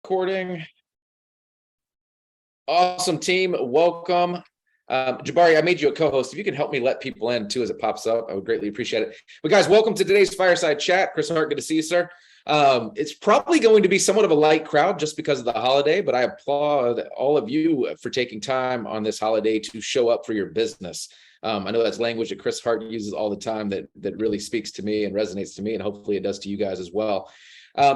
recording. Awesome team, welcome. Jabari, I made you a co-host. If you can help me let people in too as it pops up, I would greatly appreciate it. But guys, welcome to today's Fireside Chat. Chris Hart, good to see you, sir. It's probably going to be somewhat of a light crowd just because of the holiday, but I applaud all of you for taking time on this holiday to show up for your business. I know that's language that Chris Hart uses all the time that really speaks to me and resonates to me, and hopefully it does to you guys as well.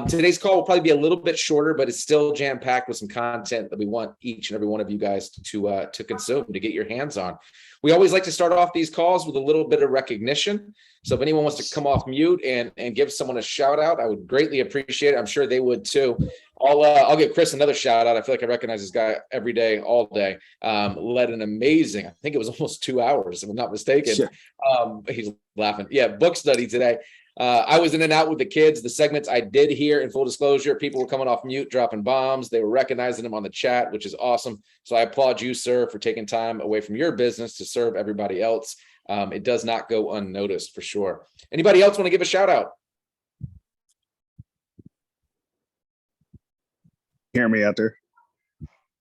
Today's call will probably be a little bit shorter, but it's still jam-packed with some content that we want each and every one of you guys to consume, to get your hands on. We always like to start off these calls with a little bit of recognition. So if anyone wants to come off mute and give someone a shout out, I would greatly appreciate it. I'm sure they would too. I'll give Chris another shout out. I feel like I recognize this guy every day, all day. Led an amazing, I think it was almost 2 hours, if I'm not mistaken. Sure. He's laughing. Yeah, book study today. I was in and out with the kids. The segments I did here, in full disclosure, people were coming off mute, dropping bombs. They were recognizing them on the chat, which is awesome. So I applaud you, sir, for taking time away from your business to serve everybody else. It does not go unnoticed for sure. Anybody else want to give a shout out? Hear me out there?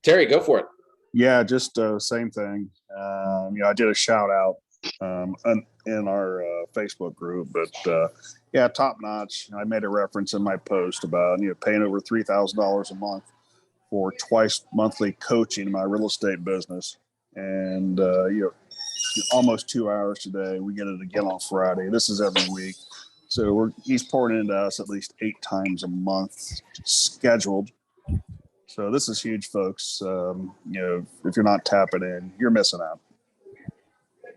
Terry, go for it. Yeah, just same thing. I did a shout out in our Facebook group, but yeah, top notch. I made a reference in my post about paying over $3,000 a month for twice monthly coaching in my real estate business, and almost 2 hours today. We get it again on Friday. This is every week, so he's pouring into us at least 8 times a month scheduled. So this is huge, folks. If you're not tapping in, you're missing out.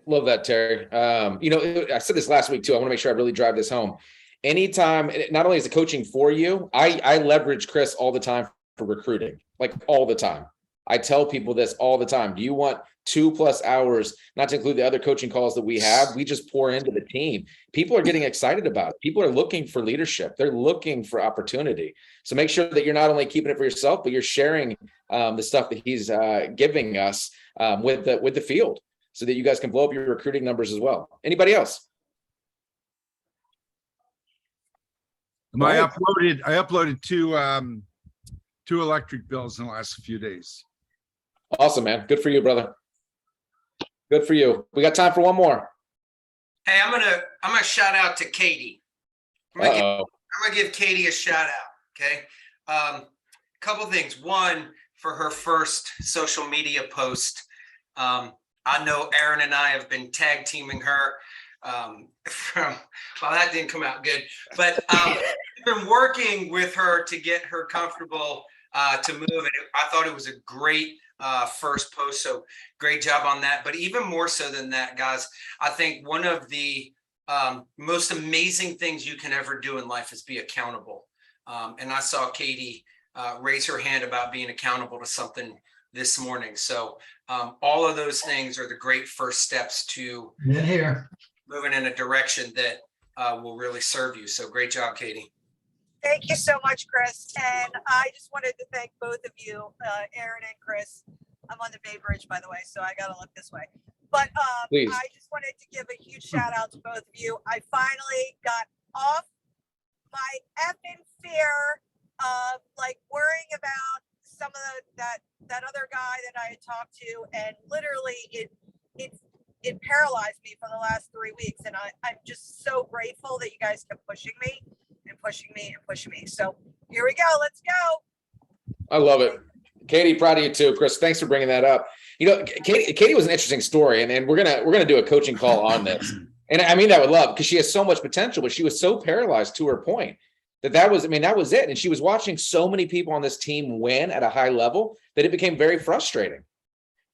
Love that, Terry. I said this last week too. I want to make sure I really drive this home. Anytime, not only is the coaching for you, I leverage Chris all the time for recruiting, like all the time. I tell people this all the time. Do you want 2+ hours, not to include the other coaching calls that we have? We just pour into the team. People are getting excited about it. People are looking for leadership. They're looking for opportunity. So make sure that you're not only keeping it for yourself, but you're sharing the stuff that he's giving us with the field, so that you guys can blow up your recruiting numbers as well. Anybody else? I uploaded two electric bills in the last few days. Awesome, man. Good for you, brother. Good for you. We got time for one more. Hey, I'm gonna shout out to Katie. I'm gonna give Katie a shout out. Okay. Couple things. One, for her first social media post. I know Aaron and I have been tag teaming her that didn't come out good, but I've been working with her to get her comfortable to move. And I thought it was a great first post. So great job on that. But even more so than that, guys, I think one of the most amazing things you can ever do in life is be accountable. And I saw Katie raise her hand about being accountable to something this morning. So all of those things are the great first steps to moving in a direction that will really serve you. So great job, Katie. Thank you so much, Chris. And I just wanted to thank both of you, Aaron and Chris. I'm on the Bay Bridge, by the way, so I got to look this way. But I just wanted to give a huge shout out to both of you. I finally got off my effing fear of worrying about some of that other guy that I had talked to, and literally it paralyzed me for the last 3 weeks. And I'm just so grateful that you guys kept pushing me and pushing me and pushing me. So here we go. Let's go. I love it. Katie, proud of you too. Chris, thanks for bringing that up. Katie was an interesting story, and we're gonna do a coaching call on this. And I mean that with love, because she has so much potential, but she was so paralyzed, to her point, that was it. And she was watching so many people on this team win at a high level that it became very frustrating.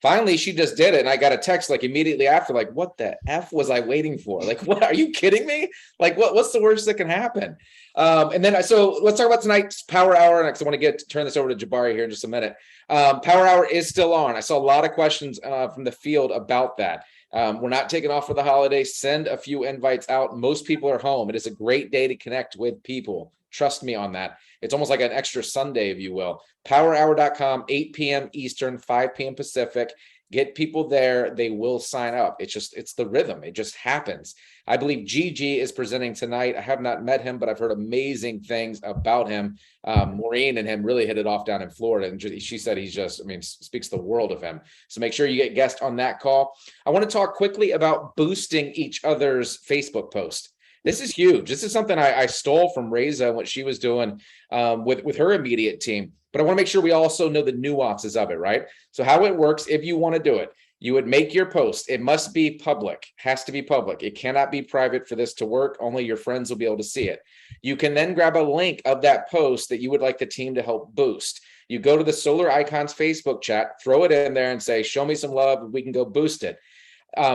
Finally, she just did it. And I got a text immediately after, what the F was I waiting for? What, are you kidding me? What's the worst that can happen? And then, so let's talk about tonight's Power Hour. Next, I want to turn this over to Jabari here in just a minute. Power Hour is still on. I saw a lot of questions from the field about that. We're not taking off for the holidays. Send a few invites out. Most people are home. It is a great day to connect with people. Trust me on that. It's almost like an extra Sunday, if you will. PowerHour.com, 8 p.m. Eastern, 5 p.m. Pacific. Get people there. They will sign up. It's the rhythm. It just happens. I believe Gigi is presenting tonight. I have not met him, but I've heard amazing things about him. Maureen and him really hit it off down in Florida. And she said he's just, I mean, speaks the world of him. So make sure you get guests on that call. I want to talk quickly about boosting each other's Facebook post. This is huge. This is something I stole from Reza and what she was doing with her immediate team. But I want to make sure we also know the nuances of it, right? So how it works, if you want to do it, you would make your post. It must be public, has to be public. It cannot be private for this to work. Only your friends will be able to see it. You can then grab a link of that post that you would like the team to help boost. You go to the Solar Icons Facebook chat, throw it in there and say, show me some love, we can go boost it.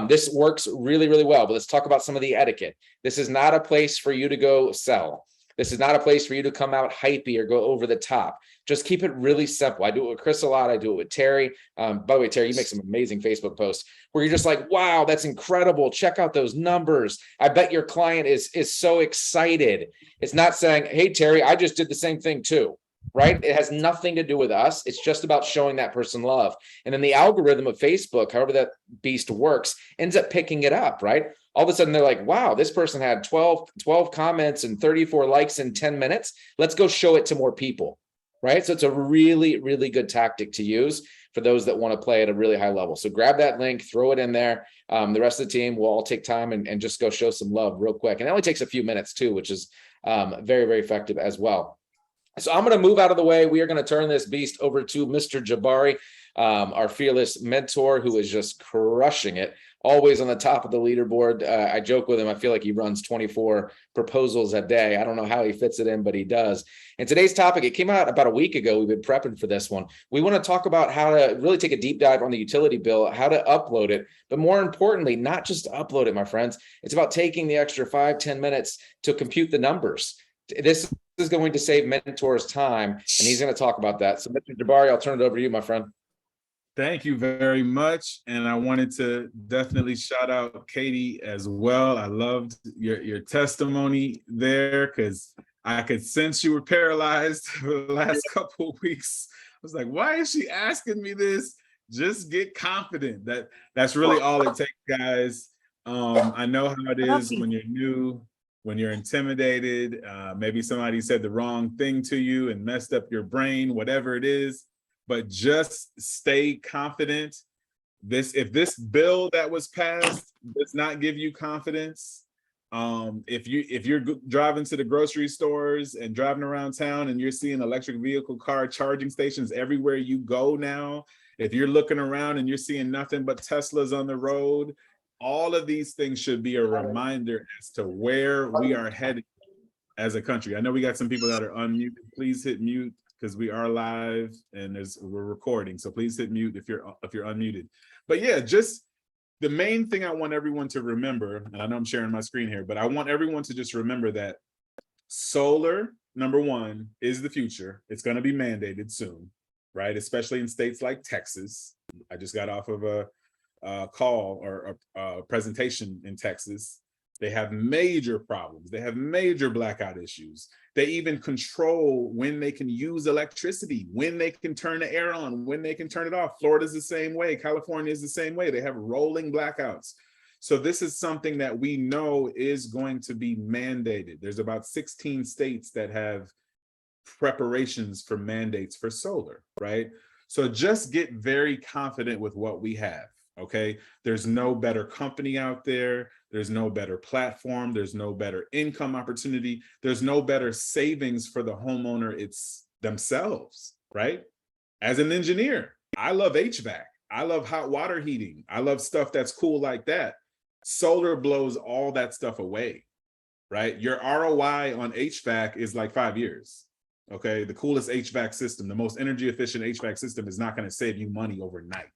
This works really, really well, but let's talk about some of the etiquette. This is not a place for you to go sell. This is not a place for you to come out hypey or go over the top. Just keep it really simple. I do it with Chris a lot. I do it with Terry. By the way, Terry, you make some amazing Facebook posts where you're just like, wow, that's incredible. Check out those numbers. I bet your client is so excited. It's not saying, hey, Terry, I just did the same thing too, right? It has nothing to do with us. It's just about showing that person love. And then the algorithm of Facebook, however that beast works, ends up picking it up, right? All of a sudden they're like, wow, this person had 12 comments and 34 likes in 10 minutes. Let's go show it to more people, right? So it's a really, really good tactic to use for those that want to play at a really high level. So grab that link, throw it in there. The rest of the team will all take time and just go show some love real quick. And it only takes a few minutes too, which is very, very effective as well. So I'm going to move out of the way. We are going to turn this beast over to Mr. Jabari, our fearless mentor, who is just crushing it. Always on the top of the leaderboard. I joke with him. I feel like he runs 24 proposals a day. I don't know how he fits it in, but he does. And today's topic, it came out about a week ago. We've been prepping for this one. We want to talk about how to really take a deep dive on the utility bill, how to upload it, but more importantly, not just to upload it, my friends. It's about taking the extra 5-10 minutes to compute the numbers. This is going to save mentors time, and he's going to talk about that. So, Mr. Jabari, I'll turn it over to you, my friend. Thank you very much. And I wanted to definitely shout out Katie as well. I loved your testimony there because I could sense you were paralyzed for the last couple of weeks. I was like, why is she asking me this? Just get confident. That's really all it takes, guys. I know how it is when you're new, when you're intimidated. Maybe somebody said the wrong thing to you and messed up your brain, whatever it is. But just stay confident. If this bill that was passed does not give you confidence, if you're driving to the grocery stores and driving around town and you're seeing electric vehicle car charging stations everywhere you go now, if you're looking around and you're seeing nothing but Teslas on the road, all of these things should be a reminder as to where we are headed as a country. I know we got some people that are unmuted. Please hit mute, because we are live and we're recording. So please hit mute if you're unmuted. But yeah, just the main thing I want everyone to remember, and I know I'm sharing my screen here, but I want everyone to just remember that solar, number one, is the future. It's going to be mandated soon, right? Especially in states like Texas. I just got off of a call or a presentation in Texas. They have major problems. They have major blackout issues. They even control when they can use electricity, when they can turn the air on, when they can turn it off. Florida's the same way. California is the same way. They have rolling blackouts. So this is something that we know is going to be mandated. There's about 16 states that have preparations for mandates for solar, right? So just get very confident with what we have. Okay, there's no better company out there. There's no better platform. There's no better income opportunity. There's no better savings for the homeowner themselves, right? As an engineer, I love HVAC. I love hot water heating. I love stuff that's cool like that. Solar blows all that stuff away, right? Your ROI on HVAC is like 5 years. Okay, the coolest HVAC system, the most energy efficient HVAC system is not going to save you money overnight.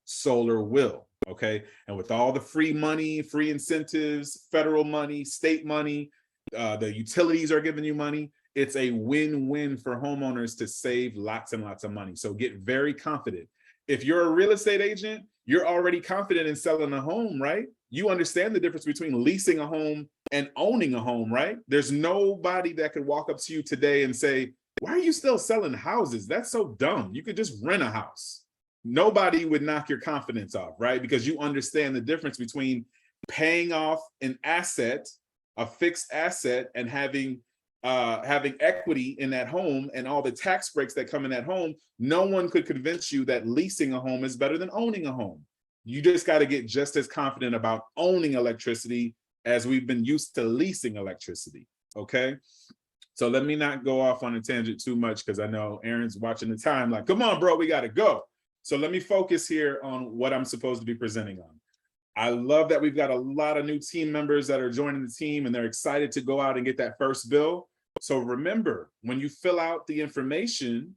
Solar will, okay? And with all the free money, free incentives, federal money, state money, the utilities are giving you money, it's a win-win for homeowners to save lots and lots of money. So get very confident. If you're a real estate agent, you're already confident in selling a home, right? You understand the difference between leasing a home and owning a home, right? There's nobody that could walk up to you today and say, why are you still selling houses? That's so dumb. You could just rent a house. nobody would knock your confidence off, right? Because you understand the difference between paying off an asset, a fixed asset, and having equity in that home and all the tax breaks that come in that home. No one could convince you that leasing a home is better than owning a home. You just got to get just as confident about owning electricity as we've been used to leasing electricity. Okay. So let me not go off on a tangent too much, because I know Aaron's watching the time like, come on, bro, we got to go. So let me focus here on what I'm supposed to be presenting on. I love that we've got a lot of new team members that are joining the team, and they're excited to go out and get that first bill. So remember, when you fill out the information,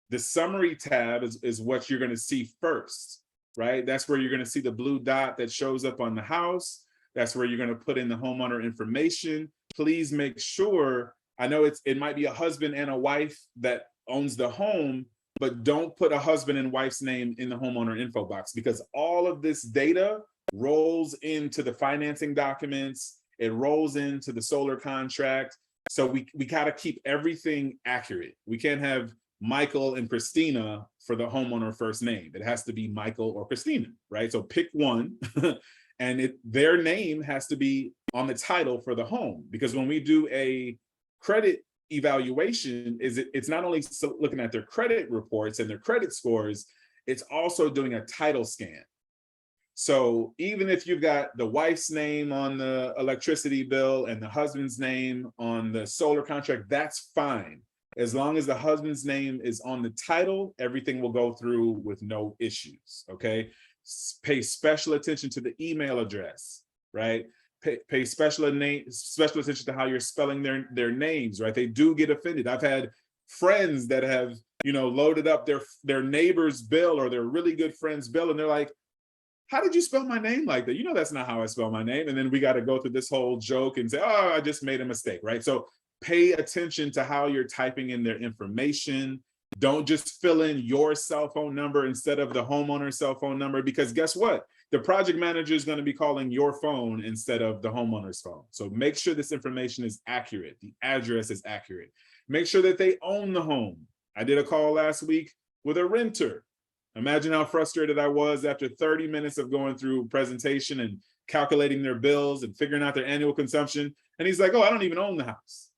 the summary tab is what you're going to see first, right? That's where you're going to see the blue dot that shows up on the house. That's where you're going to put in the homeowner information. Please make sure, I know it might be a husband and a wife that owns the home, but don't put a husband and wife's name in the homeowner info box, because all of this data rolls into the financing documents. It rolls into the solar contract. So we got to keep everything accurate. We can't have Michael and Christina for the homeowner first name. It has to be Michael or Christina, right? So pick one and their name has to be on the title for the home, because when we do a credit evaluation, it's not only looking at their credit reports and their credit scores, it's also doing a title scan. So even if you've got the wife's name on the electricity bill and the husband's name on the solar contract, that's fine. As long as the husband's name is on the title, everything will go through with no issues, okay? Pay special attention to the email address, right? Pay special attention to how you're spelling their names, right? They do get offended. I've had friends that have, loaded up their neighbor's bill or their really good friend's bill, and they're like, how did you spell my name like that? That's not how I spell my name. And then we got to go through this whole joke and say, oh, I just made a mistake, right? So pay attention to how you're typing in their information. Don't just fill in your cell phone number instead of the homeowner's cell phone number, because guess what? The project manager is going to be calling your phone instead of the homeowner's phone. So make sure this information is accurate. The address is accurate. Make sure that they own the home. I did a call last week with a renter. Imagine how frustrated I was after 30 minutes of going through presentation and calculating their bills and figuring out their annual consumption. And he's like, oh, I don't even own the house,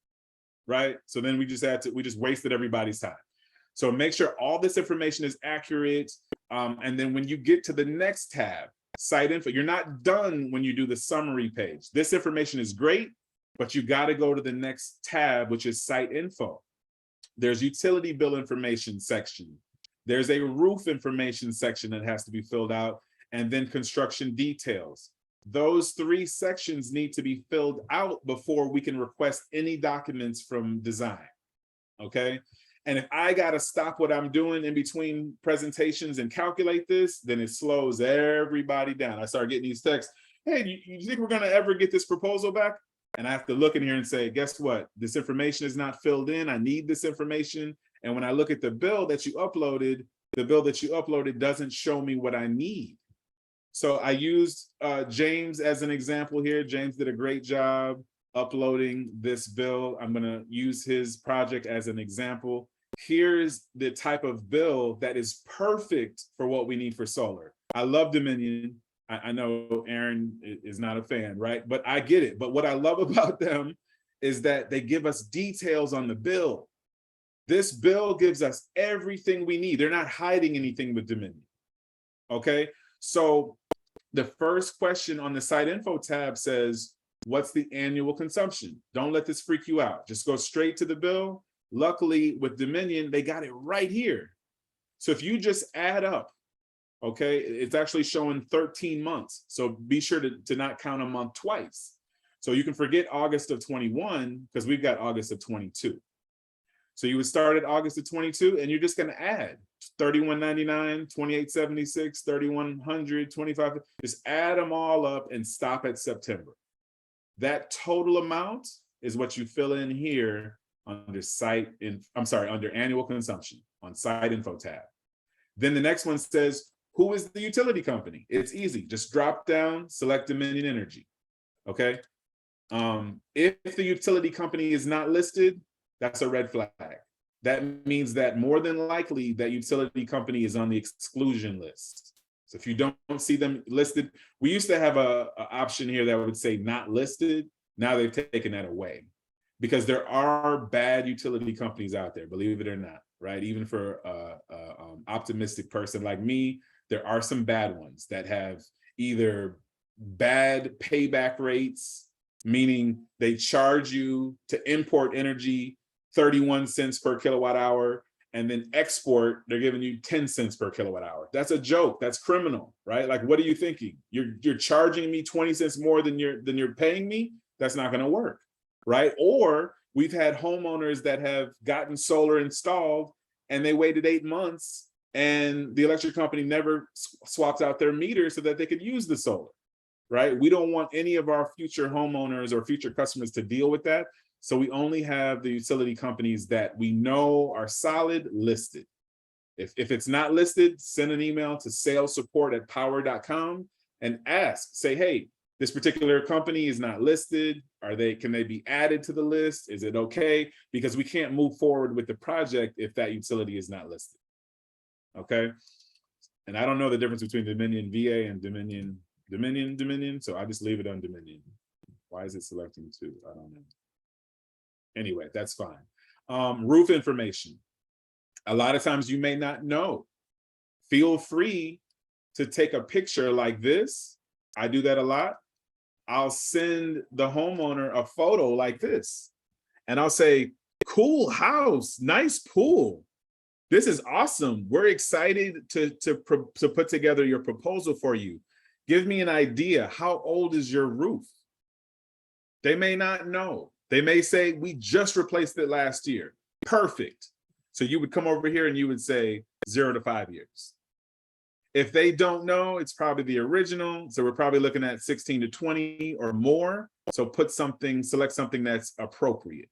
right? So then we just wasted everybody's time. So make sure all this information is accurate. And then when you get to the next tab, site info, you're not done when you do the summary page. This information is great, but you got to go to the next tab, which is site info. There's utility bill information section. There's a roof information section that has to be filled out, and then construction details. Those three sections need to be filled out before we can request any documents from design, okay? And if I gotta stop what I'm doing in between presentations and calculate this, then it slows everybody down. I start getting these texts, hey, do you think we're gonna ever get this proposal back? And I have to look in here and say, guess what? This information is not filled in. I need this information. And when I look at the bill that you uploaded, the bill that you uploaded doesn't show me what I need. So I used James as an example here. James did a great job uploading this bill. I'm gonna use his project as an example. Here's the type of bill that is perfect for what we need for solar. I love Dominion. I know Aaron is not a fan, right? But I get it. But what I love about them is that they give us details on the bill. This bill gives us everything we need. They're not hiding anything with Dominion, okay? So the first question on the site info tab says, what's the annual consumption? Don't let this freak you out. Just go straight to the bill. Luckily with Dominion, they got it right here. So if you just add up, okay, it's actually showing 13 months. So be sure to not count a month twice. So you can forget August of 21 because we've got August of 22. So you would start at August of 22 and you're just gonna add $31.99, $28.76, $3,100, $25, just add them all up and stop at September. That total amount is what you fill in here under under annual consumption on site info tab. Then the next one says, who is the utility company? It's easy, just drop down, select Dominion Energy, okay? If the utility company is not listed, that's a red flag. that means that more than likely that utility company is on the exclusion list. So if you don't see them listed, we used to have a option here that would say not listed. Now they've taken that away because there are bad utility companies out there, believe it or not, right? Even for an optimistic person like me, there are some bad ones that have either bad payback rates, meaning they charge you to import energy 31 cents per kilowatt hour, and then export, they're giving you 10 cents per kilowatt hour. That's a joke. That's criminal, right? Like, what are you thinking? You're charging me 20 cents more than you're paying me? That's not going to work, right? Or we've had homeowners that have gotten solar installed and they waited 8 months and the electric company never swapped out their meter so that they could use the solar, right? We don't want any of our future homeowners or future customers to deal with that. So we only have the utility companies that we know are solid listed. If it's not listed, send an email to salessupport@power.com and ask, say, hey, this particular company is not listed. Can they be added to the list? Is it okay? Because we can't move forward with the project if that utility is not listed. Okay. And I don't know the difference between Dominion VA and Dominion. So I just leave it on Dominion. Why is it selecting two? I don't know. Anyway, that's fine. Roof information. A lot of times you may not know. Feel free to take a picture like this. I do that a lot. I'll send the homeowner a photo like this. And I'll say, cool house, nice pool. This is awesome. We're excited to put together your proposal for you. Give me an idea. How old is your roof? They may not know. They may say, we just replaced it last year. Perfect. So you would come over here and you would say 0 to 5 years. If they don't know, it's probably the original. So we're probably looking at 16 to 20 or more. So select something that's appropriate.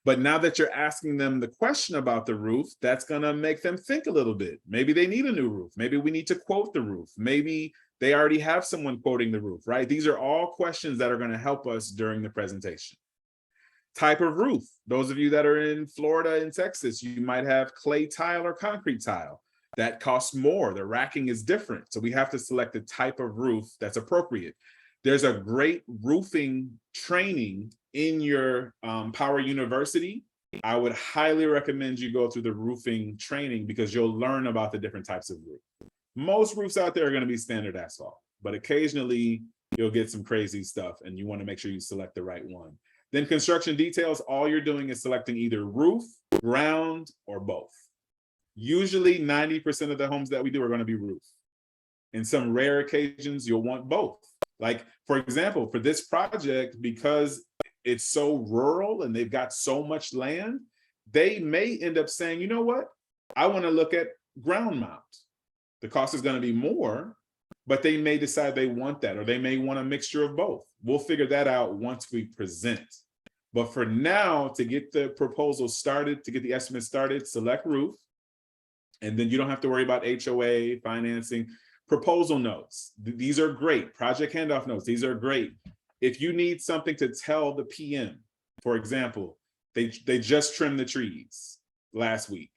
But now that you're asking them the question about the roof, that's going to make them think a little bit. Maybe they need a new roof. Maybe we need to quote the roof. Maybe they already have someone quoting the roof, right? These are all questions that are going to help us during the presentation. Type of roof. Those of you that are in Florida and Texas, you might have clay tile or concrete tile. That costs more. The racking is different. So we have to select the type of roof that's appropriate. There's a great roofing training in your Power University. I would highly recommend you go through the roofing training because you'll learn about the different types of roof. Most roofs out there are going to be standard asphalt, but occasionally you'll get some crazy stuff and you want to make sure you select the right one. Then construction details, all you're doing is selecting either roof, ground, or both. Usually 90% of the homes that we do are going to be roof. In some rare occasions, you'll want both. Like, for example, for this project, because it's so rural and they've got so much land, they may end up saying, you know what? I want to look at ground mount. The cost is going to be more, but they may decide they want that, or they may want a mixture of both. We'll figure that out once we present. But for now, to get the proposal started, to get the estimate started, select roof. And then you don't have to worry about HOA, financing. Proposal notes. These are great. Project handoff notes. These are great. If you need something to tell the PM, for example, they just trimmed the trees last week.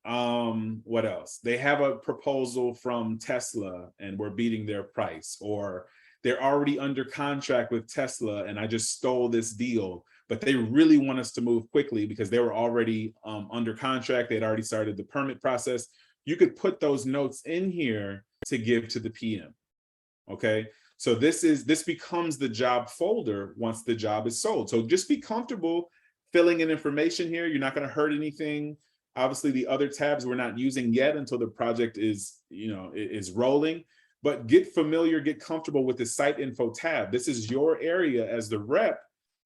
What else? They have a proposal from Tesla and we're beating their price, or they're already under contract with Tesla and I just stole this deal, but they really want us to move quickly because they were already under contract. They'd already started the permit process. You could put those notes in here to give to the PM. Okay. So this becomes the job folder once the job is sold. So just be comfortable filling in information here. You're not going to hurt anything. Obviously, the other tabs we're not using yet until the project is rolling, but get familiar, get comfortable with the site info tab. This is your area as the rep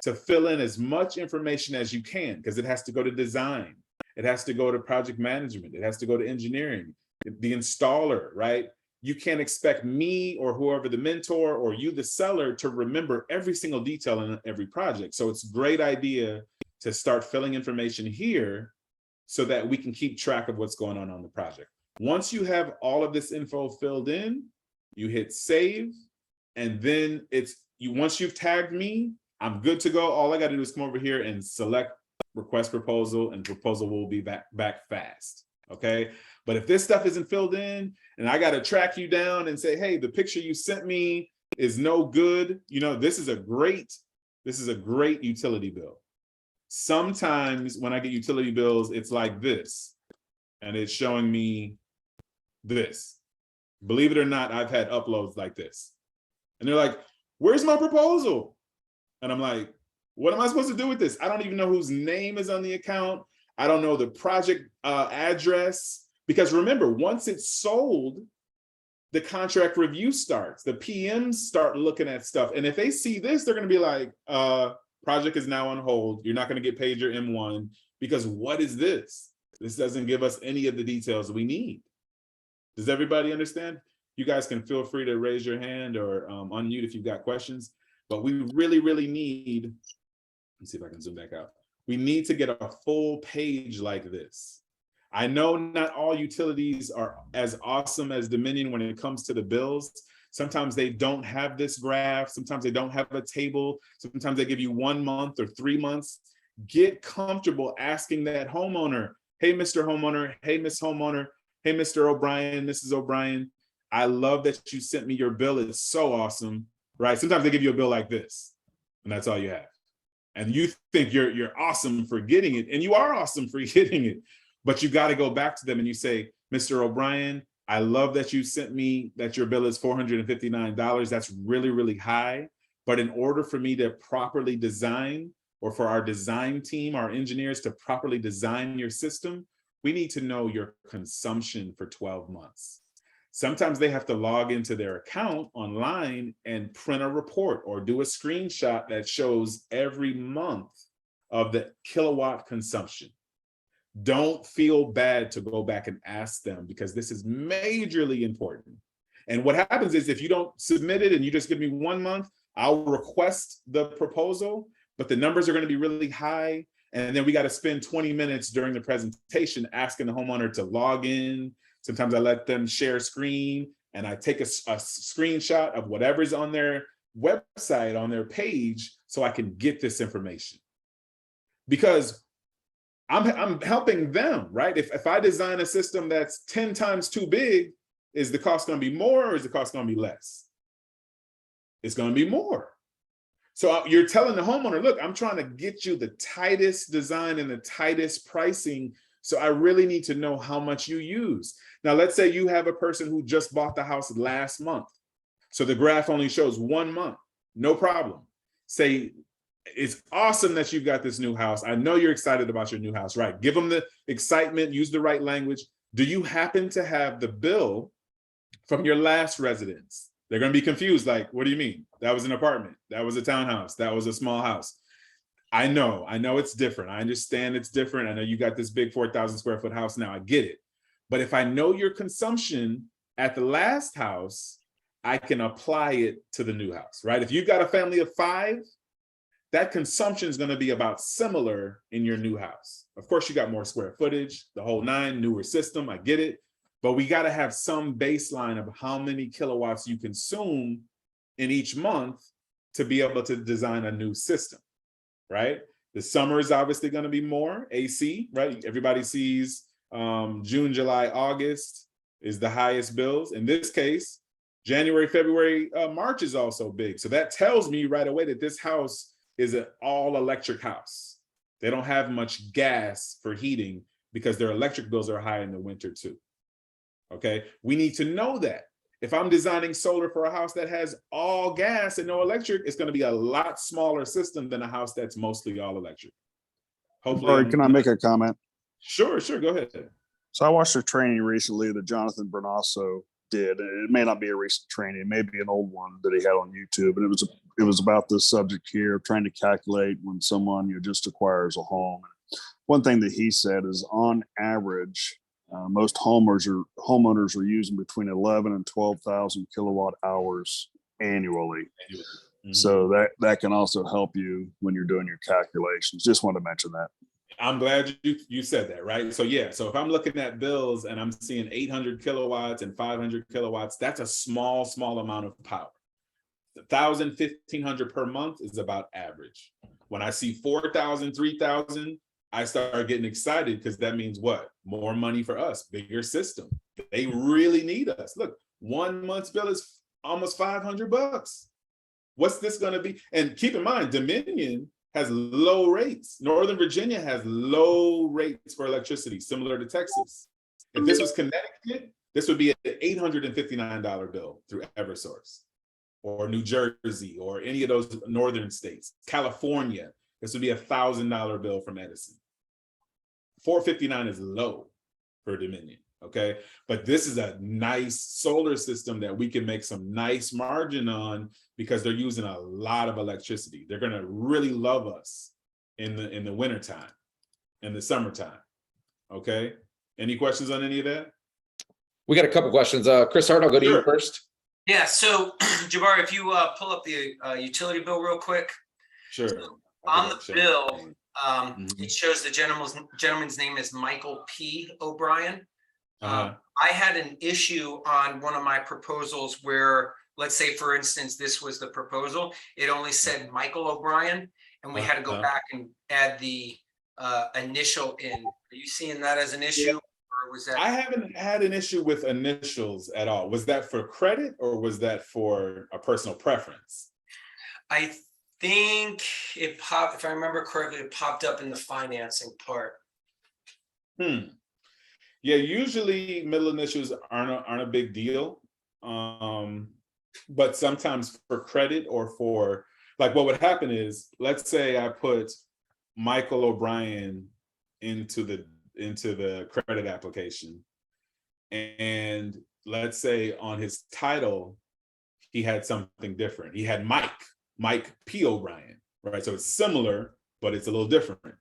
to fill in as much information as you can, because it has to go to design. It has to go to project management. It has to go to engineering, the installer, right? You can't expect me or whoever the mentor or you, the seller, to remember every single detail in every project. So it's a great idea to start filling information here so that we can keep track of what's going on the project. Once you have all of this info filled in, you hit save, and then once you've tagged me, I'm good to go. All I got to do is come over here and select request proposal, and proposal will be back fast. Okay. But if this stuff isn't filled in and I got to track you down and say, hey, the picture you sent me is no good, you know, this is a great utility bill. Sometimes when I get utility bills, it's like this, and it's showing me this. Believe it or not, I've had uploads like this. And they're like, where's my proposal? And I'm like, what am I supposed to do with this? I don't even know whose name is on the account. I don't know the project address. Because remember, once it's sold, the contract review starts. The PMs start looking at stuff. And if they see this, they're going to be like, project is now on hold. You're not going to get paid your M1 because what is this? This doesn't give us any of the details we need. Does everybody understand? You guys can feel free to raise your hand or unmute if you've got questions. But we really, really need, let's see if I can zoom back out. We need to get a full page like this. I know not all utilities are as awesome as Dominion when it comes to the bills. Sometimes they don't have this graph. Sometimes they don't have a table. Sometimes they give you 1 month or 3 months. Get comfortable asking that homeowner, hey, Mr. Homeowner, hey, Miss Homeowner, hey, Mr. O'Brien, Mrs. O'Brien, I love that you sent me your bill. It's so awesome, right? Sometimes they give you a bill like this, and that's all you have. And you think you're awesome for getting it, and you are awesome for getting it. But you got to go back to them and you say, Mr. O'Brien, I love that you sent me that your bill is $459. That's really, really high. But in order for me to properly design, or for our design team, our engineers to properly design your system, we need to know your consumption for 12 months. Sometimes they have to log into their account online and print a report or do a screenshot that shows every month of the kilowatt consumption. Don't feel bad to go back and ask them, because this is majorly important. And what happens is if you don't submit it and you just give me 1 month, I'll request the proposal, but the numbers are going to be really high. And then we got to spend 20 minutes during the presentation asking the homeowner to log in. Sometimes I let them share screen and I take a screenshot of whatever's on their website, on their page, so I can get this information. Because I'm helping them, right? If I design a system that's 10 times too big, is the cost going to be more or is the cost going to be less? It's going to be more. So you're telling the homeowner, look, I'm trying to get you the tightest design and the tightest pricing. So I really need to know how much you use. Now, let's say you have a person who just bought the house last month. So the graph only shows 1 month, no problem. Say, it's awesome that you've got this new house. I know you're excited about your new house, right? Give them the excitement, use the right language. Do you happen to have the bill from your last residence? They're going to be confused. Like, what do you mean? That was an apartment. That was a townhouse. That was a small house. I know it's different. I understand it's different. I know you got this big 4,000 square foot house now. I get it. But if I know your consumption at the last house, I can apply it to the new house, right? If you've got a family of 5, that consumption is going to be about similar in your new house. Of course, you got more square footage, the whole 9, newer system. I get it. But we got to have some baseline of how many kilowatts you consume in each month to be able to design a new system, right? The summer is obviously going to be more AC, right? Everybody sees June, July, August is the highest bills. In this case, January, February, March is also big. So that tells me right away that this house is an all electric house. They don't have much gas for heating because their electric bills are high in the winter too. Okay, we need to know that. If I'm designing solar for a house that has all gas and no electric, it's going to be a lot smaller system than a house that's mostly all electric. Hopefully, Sorry, can I make a comment? Sure, go ahead. So I watched a training recently that Jonathan Bernasso did. It may not be a recent training, it may be an old one that he had on YouTube, and it was about this subject here of trying to calculate when someone just acquires a home. One thing that he said is, on average, most homeowners are using between 11 and 12,000 kilowatt hours annually. Mm-hmm. So that can also help you when you're doing your calculations. Just want to mention that. I'm glad you said that, right? So yeah, so if I'm looking at bills and I'm seeing 800 kilowatts and 500 kilowatts, that's a small amount of power. 1,000, 1,500 per month is about average. When I see 4,000, 3,000, I started getting excited because that means what? More money for us, bigger system. They really need us. Look, 1 month's bill is almost $500. What's this going to be? And keep in mind, Dominion has low rates. Northern Virginia has low rates for electricity, similar to Texas. If this was Connecticut, this would be an $859 bill through Eversource, or New Jersey, or any of those northern states. California, this would be $1,000 bill from Edison. $459 is low for Dominion, okay? But this is a nice solar system that we can make some nice margin on because they're using a lot of electricity. They're gonna really love us in the wintertime, in the summertime, okay? Any questions on any of that? We got a couple questions. Chris Hart, I'll go to you first. Yeah, so Jabari, if you pull up the utility bill real quick. Sure. On the bill, it shows the gentleman's name is Michael P. O'Brien. I had an issue on one of my proposals where, let's say, for instance, this was the proposal. It only said Michael O'Brien, and we had to go back and add the initial in. Are you seeing that as an issue? Or was that? I haven't had an issue with initials at all. Was that for credit or was that for a personal preference? I think it popped, if I remember correctly, it popped up in the financing part. Yeah, usually middle initials aren't a big deal. But sometimes for credit or for, like, what would happen is, let's say I put Michael O'Brien into the credit application, and let's say on his title he had something different. He had Mike P. O'Brien, right? So it's similar, but it's a little different.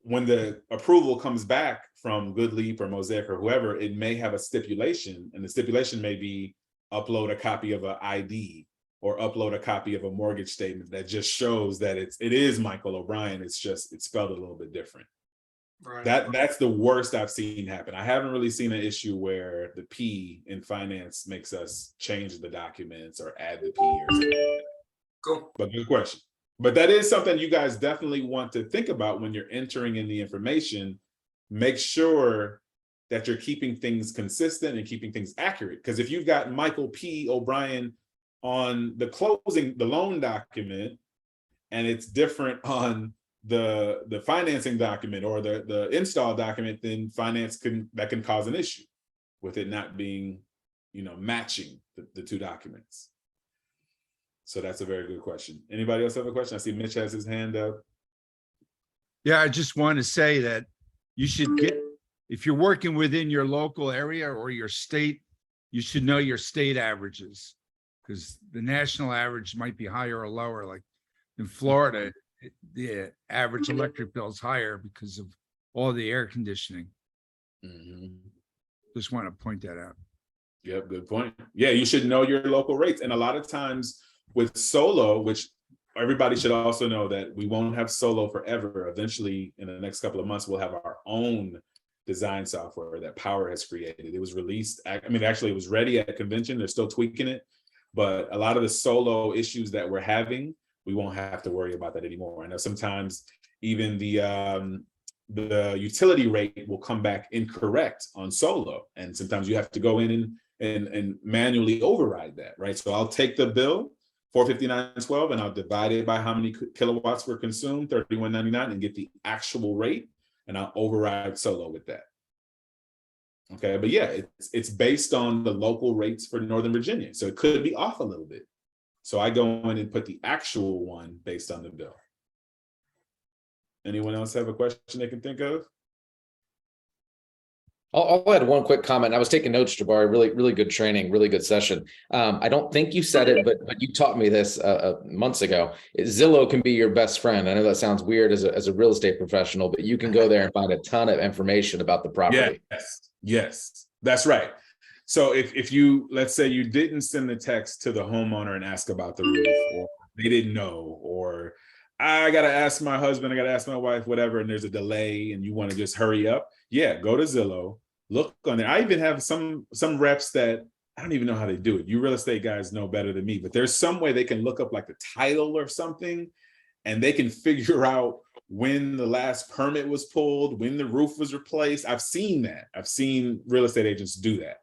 When the approval comes back from Good Leap or Mosaic or whoever, it may have a stipulation, and the stipulation may be upload a copy of an ID or upload a copy of a mortgage statement that just shows that it is Michael O'Brien. It's spelled a little bit different. Right. That's the worst I've seen happen. I haven't really seen an issue where the P in finance makes us change the documents or add the P or something. Cool. But good question. But that is something you guys definitely want to think about when you're entering in the information. Make sure that you're keeping things consistent and keeping things accurate. Because if you've got Michael P. O'Brien on the loan document, and it's different on the financing document or the install document, then that can cause an issue with it not being, matching the two documents. So that's a very good question. Anybody else have a question? I see Mitch has his hand up. Yeah, I just want to say that you should if you're working within your local area or your state, you should know your state averages, because the national average might be higher or lower. Like in Florida, the average electric bill is higher because of all the air conditioning. Just want to point that out. Yep, good point. Yeah, you should know your local rates. And a lot of times with solo, which everybody should also know that we won't have solo forever. Eventually, in the next couple of months, we'll have our own design software that Power has created. It was released, actually it was ready at convention. They're still tweaking it, but a lot of the solo issues that we're having, we won't have to worry about that anymore. I know sometimes even the utility rate will come back incorrect on solo, and sometimes you have to go in and manually override that, right? So I'll take the bill, $459.12, and I'll divide it by how many kilowatts were consumed, $31.99, and get the actual rate, and I'll override solo with that. Okay, but yeah, it's based on the local rates for Northern Virginia, so it could be off a little bit. So I go in and put the actual one based on the bill. Anyone else have a question they can think of? I'll add one quick comment. I was taking notes, Jabari. Really good training, really good session. I don't think you said it, but you taught me this months ago. Zillow can be your best friend. I know that sounds weird as a real estate professional, but you can go there and find a ton of information about the property. Yes, that's right. So if you, let's say you didn't send the text to the homeowner and ask about the roof, or they didn't know, or I got to ask my husband, I got to ask my wife, whatever, and there's a delay and you want to just hurry up. Yeah, go to Zillow, look on there. I even have some reps that I don't even know how they do it. You real estate guys know better than me, but there's some way they can look up like the title or something, and they can figure out when the last permit was pulled, when the roof was replaced. I've seen that. I've seen real estate agents do that.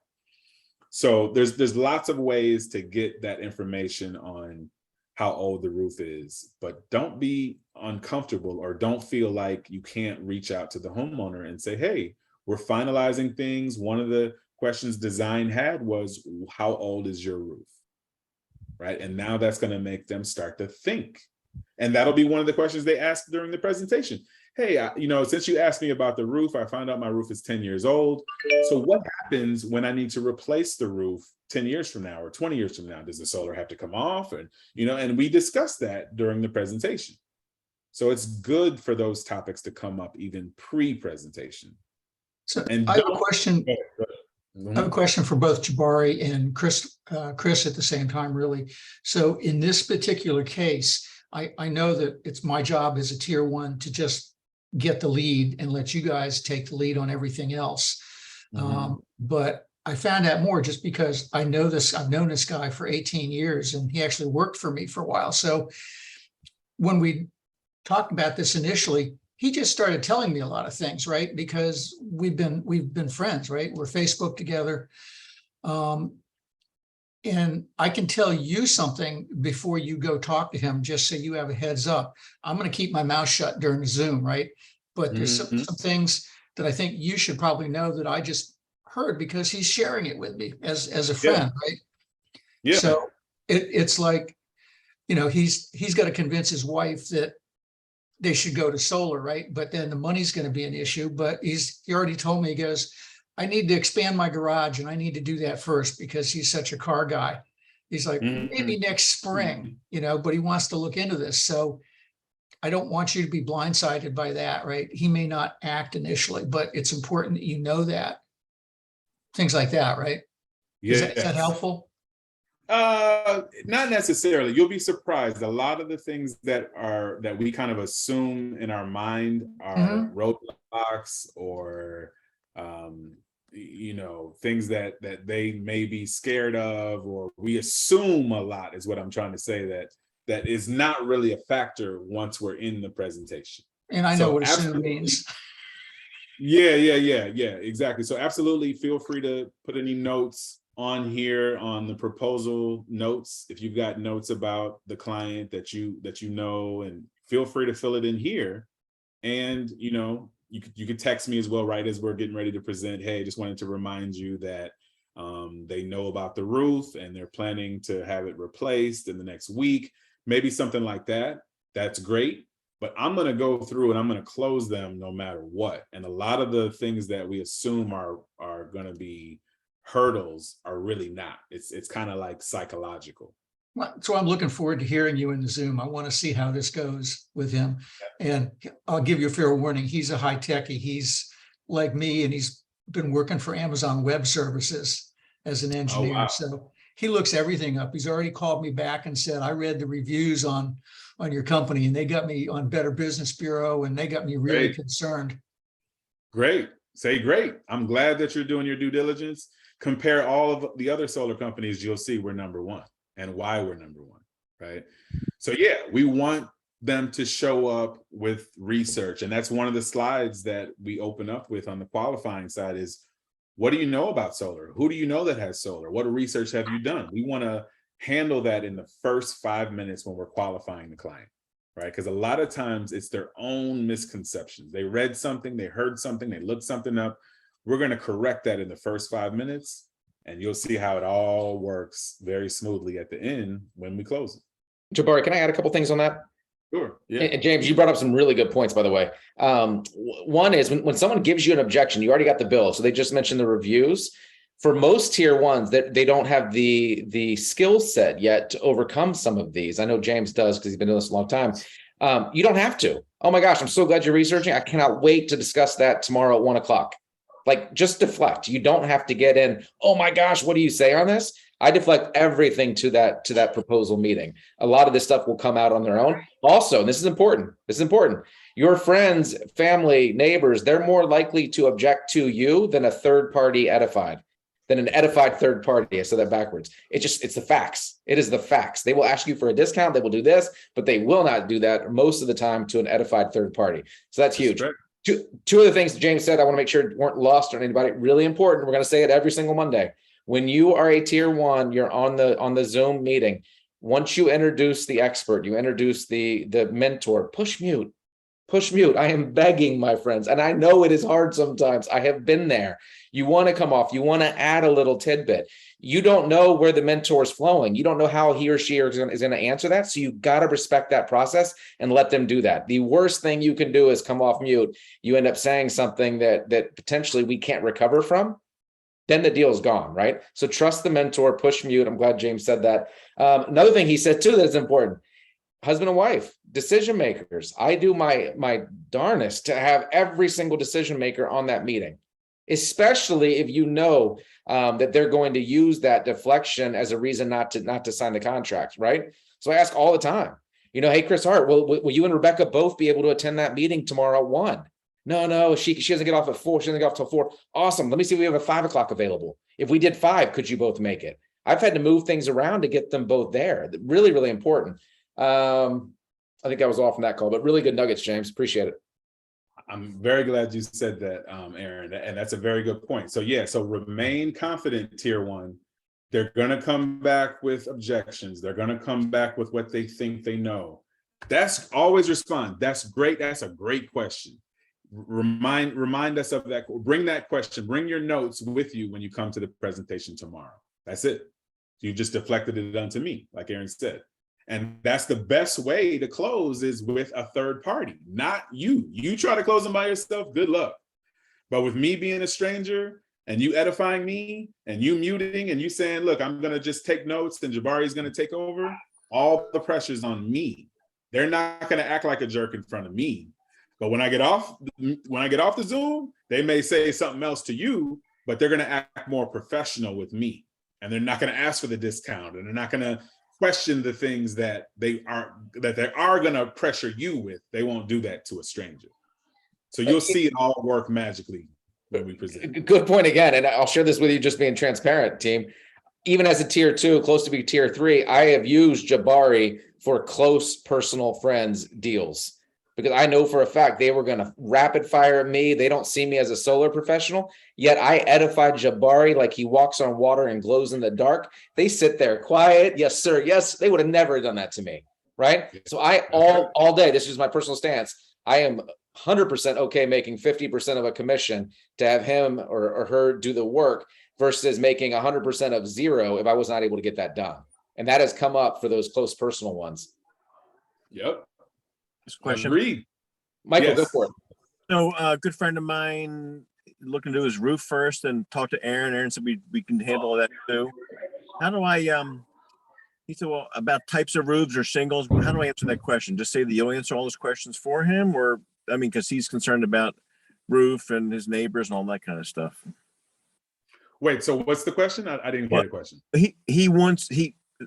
So there's lots of ways to get that information on how old the roof is, but don't be uncomfortable or don't feel like you can't reach out to the homeowner and say, hey, we're finalizing things. One of the questions design had was, how old is your roof? Right. And now that's going to make them start to think. And that'll be one of the questions they ask during the presentation. Hey, since you asked me about the roof, I found out my roof is 10 years old. So what happens when I need to replace the roof 10 years from now or 20 years from now? Does the solar have to come off? And we discussed that during the presentation. So it's good for those topics to come up even pre-presentation. So And I have a question. I have a question for both Jabari and Chris at the same time, really. So in this particular case, I know that it's my job as a tier one to just get the lead and let you guys take the lead on everything else. But I found out more just because I've known this guy for 18 years and he actually worked for me for a while. So when we talked about this initially, he just started telling me a lot of things, right? Because we've been friends, right? We're Facebook together. And I can tell you something before you go talk to him, just so you have a heads up. I'm going to keep my mouth shut during Zoom, right? But there's some things that I think you should probably know that I just heard because he's sharing it with me as a friend, right? Yeah. So it's like, he's got to convince his wife that they should go to solar, right? But then the money's going to be an issue. But he already told me, he goes, I need to expand my garage and I need to do that first because he's such a car guy. He's like, maybe next spring, but he wants to look into this. So I don't want you to be blindsided by that, right? He may not act initially, but it's important that you know that. Things like that, right? Is that helpful? Not necessarily. You'll be surprised. A lot of the things that we kind of assume in our mind are roadblocks or things that they may be scared of, or we assume a lot is what I'm trying to say, that is not really a factor once we're in the presentation. And I know what assume means. Yeah, exactly. So absolutely feel free to put any notes on here on the proposal notes. If you've got notes about the client that you know, and feel free to fill it in here. And you could text me as well, right as we're getting ready to present. Hey, just wanted to remind you that they know about the roof and they're planning to have it replaced in the next week. Maybe something like that. That's great. But I'm going to go through and I'm going to close them no matter what. And a lot of the things that we assume are going to be hurdles are really not. It's kind of like psychological. So I'm looking forward to hearing you in the Zoom. I want to see how this goes with him. And I'll give you a fair warning. He's a high techie. He's like me, and he's been working for Amazon Web Services as an engineer. Oh, wow. So he looks everything up. He's already called me back and said, I read the reviews on your company and they got me on Better Business Bureau and they got me really concerned. Great. Say great. I'm glad that you're doing your due diligence. Compare all of the other solar companies, you'll see we're number one and why we're number one, right? So yeah, we want them to show up with research. And that's one of the slides that we open up with on the qualifying side is, what do you know about solar? Who do you know that has solar? What research have you done? We want to handle that in the first 5 minutes when we're qualifying the client, right? Because a lot of times it's their own misconceptions. They read something, they heard something, they looked something up. We're going to correct that in the first 5 minutes, and you'll see how it all works very smoothly at the end when we close it. Jabari, can I add a couple things on that? Sure. Yeah. And James, you brought up some really good points, by the way. One is when someone gives you an objection, you already got the bill. So they just mentioned the reviews. For most tier ones, that they don't have the skill set yet to overcome some of these. I know James does because he's been doing this a long time. You don't have to. Oh my gosh, I'm so glad you're researching. I cannot wait to discuss that tomorrow at 1 o'clock. Like, just deflect. You don't have to get in, oh my gosh, what do you say on this? I deflect everything to that proposal meeting. A lot of this stuff will come out on their own. Also, and this is important. Your friends, family, neighbors, they're more likely to object to you than a third party edified. than an edified third party. I said that backwards. It's the facts. It is the facts. They will ask you for a discount. They will do this, but they will not do that most of the time to an edified third party. So that's huge. Two of the things James said, I want to make sure weren't lost on anybody. Really important. We're going to say it every single Monday. When you are a tier one, you're on the Zoom meeting. Once you introduce the expert, you introduce the mentor, push mute. Push mute. I am begging, my friends. And I know it is hard sometimes. I have been there. You want to come off. You want to add a little tidbit. You don't know where the mentor is flowing. You don't know how he or she is going to answer that. So you got to respect that process and let them do that. The worst thing you can do is come off mute. You end up saying something that potentially we can't recover from. Then the deal is gone, right? So trust the mentor, push mute. I'm glad James said that. Another thing he said too that's important. Husband and wife, decision makers. I do my darnest to have every single decision maker on that meeting, especially if you know that they're going to use that deflection as a reason not to sign the contract, right? So I ask all the time, hey, Chris Hart, will you and Rebecca both be able to attend that meeting tomorrow at 1? No, she doesn't get off at 4. She doesn't get off till 4. Awesome. Let me see if we have a 5 o'clock available. If we did 5, could you both make it? I've had to move things around to get them both there. Really, really important. I think I was off on that call, but really good nuggets, James. Appreciate it. I'm very glad you said that, Aaron, and that's a very good point. So yeah, so remain confident, tier one. They're going to come back with objections. They're going to come back with what they think they know. That's always respond. That's great. That's a great question. Remind us of that. Bring that question. Bring your notes with you when you come to the presentation tomorrow. That's it. You just deflected it onto me, like Aaron said. And that's the best way to close is with a third party, not you. You try to close them by yourself, good luck. But with me being a stranger and you edifying me and you muting and you saying, look, I'm going to just take notes and Jabari's going to take over, all the pressure's on me. They're not going to act like a jerk in front of me. But when I get off the Zoom, they may say something else to you, but they're going to act more professional with me. And they're not going to ask for the discount, and they're not going to question the things that they are going to pressure you with. They won't do that to a stranger. So you'll see it all work magically when we present. Good point again. And I'll share this with you, just being transparent, team. Even as a tier 2, close to be tier 3, I have used Jabari for close personal friends deals because I know for a fact they were going to rapid fire me. They don't see me as a solar professional, yet I edified Jabari like he walks on water and glows in the dark. They sit there quiet. Yes, sir. Yes. They would have never done that to me. Right. So I all day, this is my personal stance. I am 100% okay making 50% of a commission to have him or her do the work versus making 100% of zero if I was not able to get that done. And that has come up for those close personal ones. Yep. Question. Agreed. Michael, Yes. go for it. So a good friend of mine looking to do his roof first and talk to Aaron. Aaron said we can handle that too. How do I he said, well, about types of roofs or shingles, how do I answer that question? Just say that you'll answer all those questions for him, or I mean, because he's concerned about roof and his neighbors and all that kind of stuff. Wait, so what's the question? I didn't hear the question.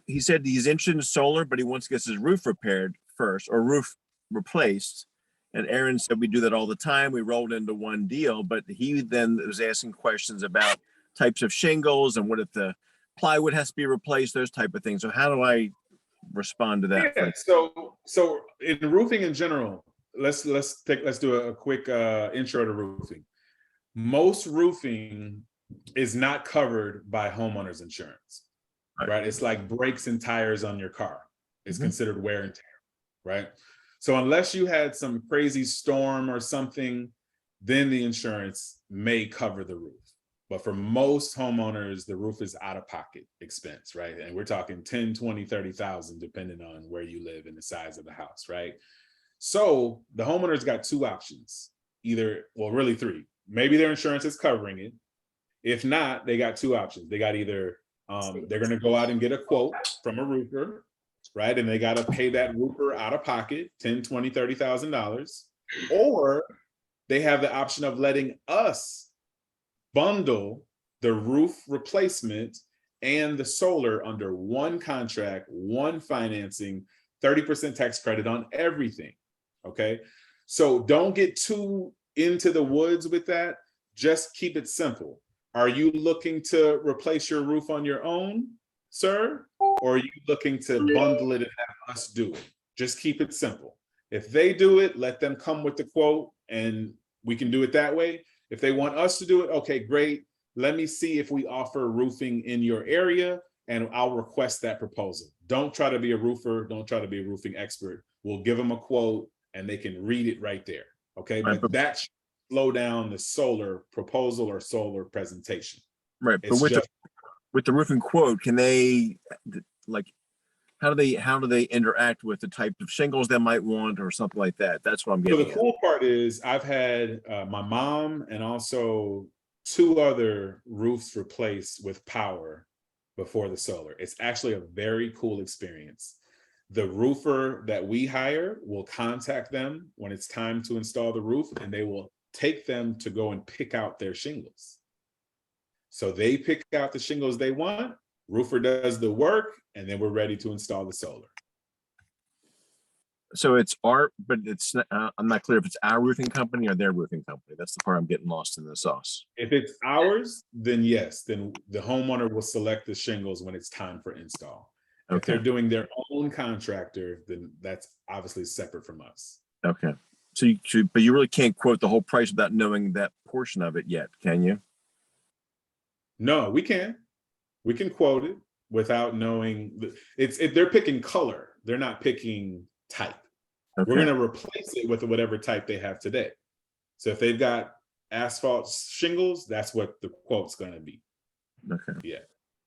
He said he's interested in solar, but he wants to get his roof repaired first or roof replaced. And Aaron said we do that all the time. We rolled into one deal, but he then was asking questions about types of shingles and what if the plywood has to be replaced, those type of things. So how do I respond to that? Yeah, so in roofing in general, let's do a quick intro to roofing. Most roofing is not covered by homeowners insurance, right? It's like brakes and tires on your car. It's considered wear and tear, right? So unless you had some crazy storm or something, then the insurance may cover the roof. But for most homeowners, the roof is out of pocket expense, right? And we're talking 10, 20, 30,000, depending on where you live and the size of the house, right? So the homeowner's got 2 options, really 3. Maybe their insurance is covering it. If not, they got 2 options. They got either, they're gonna go out and get a quote from a roofer, right? And they gotta pay that roofer out of pocket, $10, $20, $30,000. Or they have the option of letting us bundle the roof replacement and the solar under one contract, one financing, 30% tax credit on everything, okay? So don't get too into the woods with that. Just keep it simple. Are you looking to replace your roof on your own, sir? Or are you looking to bundle it and have us do it? Just keep it simple. If they do it, let them come with the quote and we can do it that way. If they want us to do it, okay, great. Let me see if we offer roofing in your area and I'll request that proposal. Don't try to be a roofer. Don't try to be a roofing expert. We'll give them a quote and they can read it right there. Okay, but that should slow down the solar proposal or solar presentation. Right, but with the roofing quote, can they, like, how do they interact with the type of shingles they might want or something like that? That's what I'm getting So the cool part is I've had my mom and also 2 other roofs replaced with power before the solar. It's actually a very cool experience. The roofer that we hire will contact them when it's time to install the roof, and they will take them to go and pick out their shingles. So they pick out the shingles they want, roofer does the work, and then we're ready to install the solar. So it's but it's I'm not clear if it's our roofing company or their roofing company. That's the part I'm getting lost in the sauce. If it's ours, then yes, then the homeowner will select the shingles when it's time for install. Okay. If they're doing their own contractor, then that's obviously separate from us. Okay. So but you really can't quote the whole price without knowing that portion of it yet, can you? No, we can. We can quote it without knowing. They're picking color. They're not picking type. Okay. We're going to replace it with whatever type they have today. So if they've got asphalt shingles, that's what the quote's going to be. Okay. Yeah.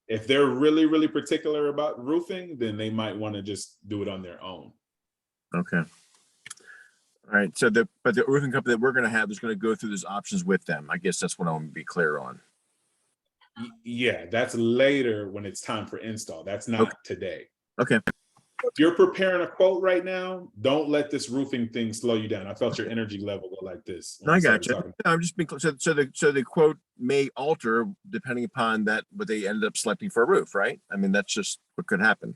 If they're really, really particular about roofing, then they might want to just do it on their own. Okay. All right. So but the roofing company that we're going to have is going to go through those options with them. I guess that's what I want to be clear on. Yeah, that's later when it's time for install. That's not today. Okay. If you're preparing a quote right now, don't let this roofing thing slow you down. I felt your energy level go like this. I got you. I'm just being so the quote may alter depending upon what they ended up selecting for a roof, right? I mean, that's just what could happen.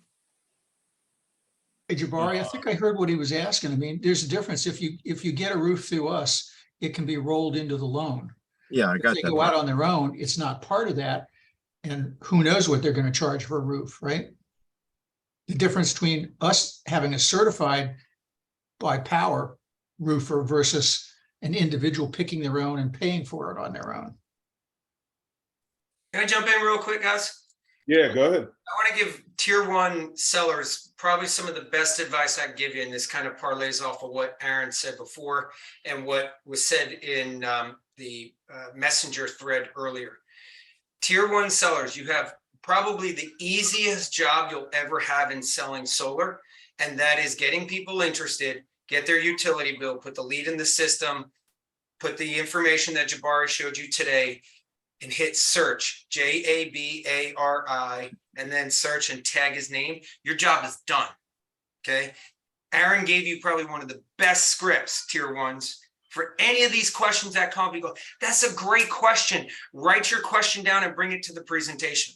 Hey, Jabari, I think I heard what he was asking. I mean, there's a difference. If you get a roof through us, it can be rolled into the loan. Yeah, I got that. If they go out on their own, it's not part of that. And who knows what they're going to charge for a roof, right? The difference between us having a certified by power roofer versus an individual picking their own and paying for it on their own. Can I jump in real quick, guys? Yeah, go ahead. I want to give tier 1 sellers probably some of the best advice I can give you, and this kind of parlays off of what Aaron said before and what was said in the messenger thread earlier. Tier 1 sellers, you have probably the easiest job you'll ever have in selling solar, and that is getting people interested, get their utility bill, put the lead in the system, put the information that Jabari showed you today, and hit search, Jabari, and then search and tag his name. Your job is done, okay? Aaron gave you probably one of the best scripts, tier 1s. For any of these questions that come up, you go, that's a great question. Write your question down and bring it to the presentation,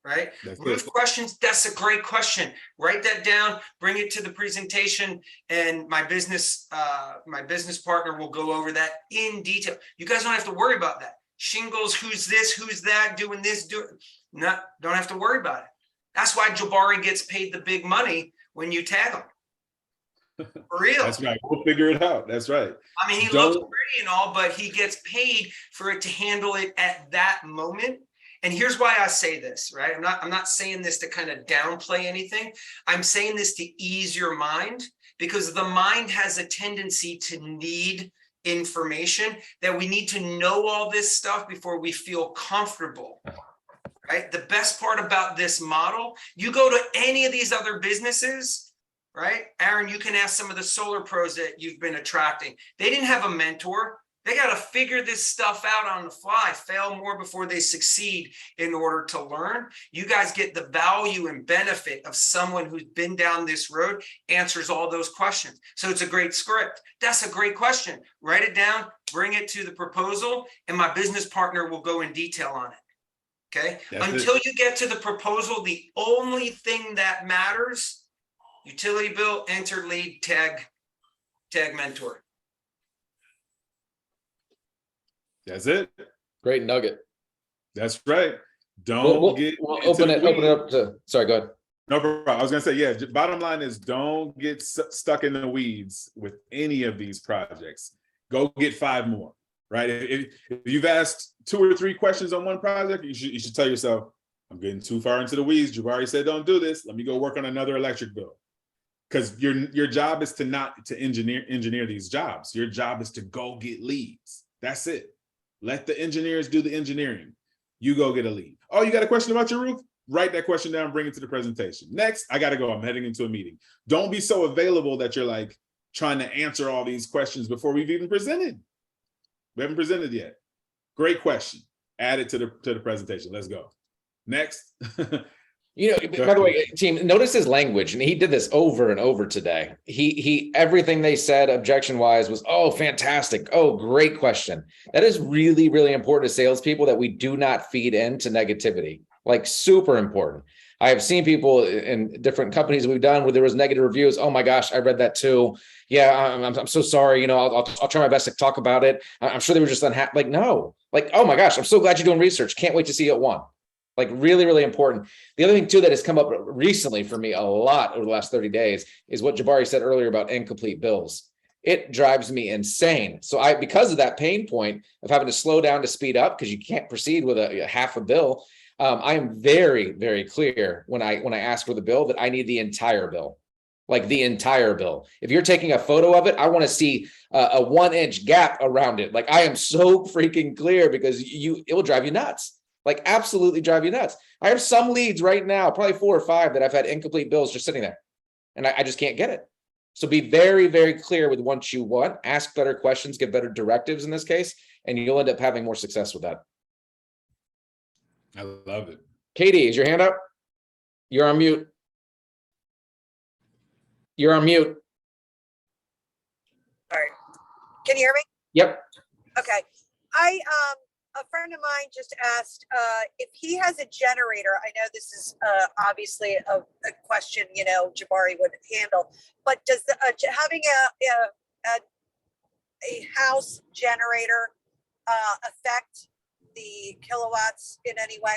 right? Roof questions, that's a great question. Write that down, bring it to the presentation, and my business partner will go over that in detail. You guys don't have to worry about that. Shingles, who's this, who's that, doing this, don't have to worry about it. That's why Jabari gets paid the big money when you tag him. For real. That's right. We'll figure it out. That's right. I mean, he looks pretty and all, but he gets paid for it to handle it at that moment. And here's why I say this, right? I'm not saying this to kind of downplay anything. I'm saying this to ease your mind, because the mind has a tendency to need information, that we need to know all this stuff before we feel comfortable, right? The best part about this model, you go to any of these other businesses, right? Aaron, you can ask some of the solar pros that you've been attracting. They didn't have a mentor. They got to figure this stuff out on the fly, fail more before they succeed in order to learn. You guys get the value and benefit of someone who's been down this road, answers all those questions. So it's a great script. That's a great question. Write it down, bring it to the proposal, and my business partner will go in detail on it. Okay. Until you get to the proposal, the only thing that matters, utility bill, enter lead, tag mentor. That's it. Great nugget. That's right. We'll, Don't we'll, get we'll into open the it weeds. up to, sorry, go ahead. No problem. I was gonna say, yeah. Bottom line is, don't get stuck in the weeds with any of these projects. Go get 5 more. Right? If you've asked 2 or 3 questions on one project, you should tell yourself, I'm getting too far into the weeds. Jabari said, don't do this. Let me go work on another electric bill. Because your job is to not to engineer these jobs. Your job is to go get leads. That's it. Let the engineers do the engineering. You go get a lead. Oh, you got a question about your roof? Write that question down, bring it to the presentation. Next, I got to go. I'm heading into a meeting. Don't be so available that you're like trying to answer all these questions before we've even presented. We haven't presented yet. Great question. Add it to the presentation. Let's go. Next. You know, by the way, team, notice his language, and he did this over and over today. He everything they said objection wise was, oh, fantastic. Oh, great question. That is really, really important to salespeople, that we do not feed into negativity. Like, super important. I have seen people in different companies we've done where there was negative reviews. Oh my gosh, I read that too. Yeah, I'm so sorry. You know, I'll try my best to talk about it. I'm sure they were just unhappy. Like, no, like, oh my gosh, I'm so glad you're doing research. Can't wait to see it one. Like, really, really important. The other thing too that has come up recently for me a lot over the last 30 days is what Jabari said earlier about incomplete bills. It drives me insane. So because of that pain point of having to slow down to speed up, because you can't proceed with a half a bill, I am very, very clear when I ask for the bill that I need the entire bill, like the entire bill. If you're taking a photo of it, I want to see a 1-inch gap around it. Like, I am so freaking clear, because it will drive you nuts. Like, absolutely drive you nuts. I have some leads right now, probably 4 or 5, that I've had incomplete bills just sitting there, and I just can't get it. So be very, very clear with what you want. Ask better questions, give better directives in this case, and you'll end up having more success with that. I love it. Katie, is your hand up? You're on mute. You're on mute. All right. Can you hear me? Yep. Okay. A friend of mine just asked if he has a generator. I know this is obviously a question, you know, Jabari would handle, but does having a house generator affect the kilowatts in any way?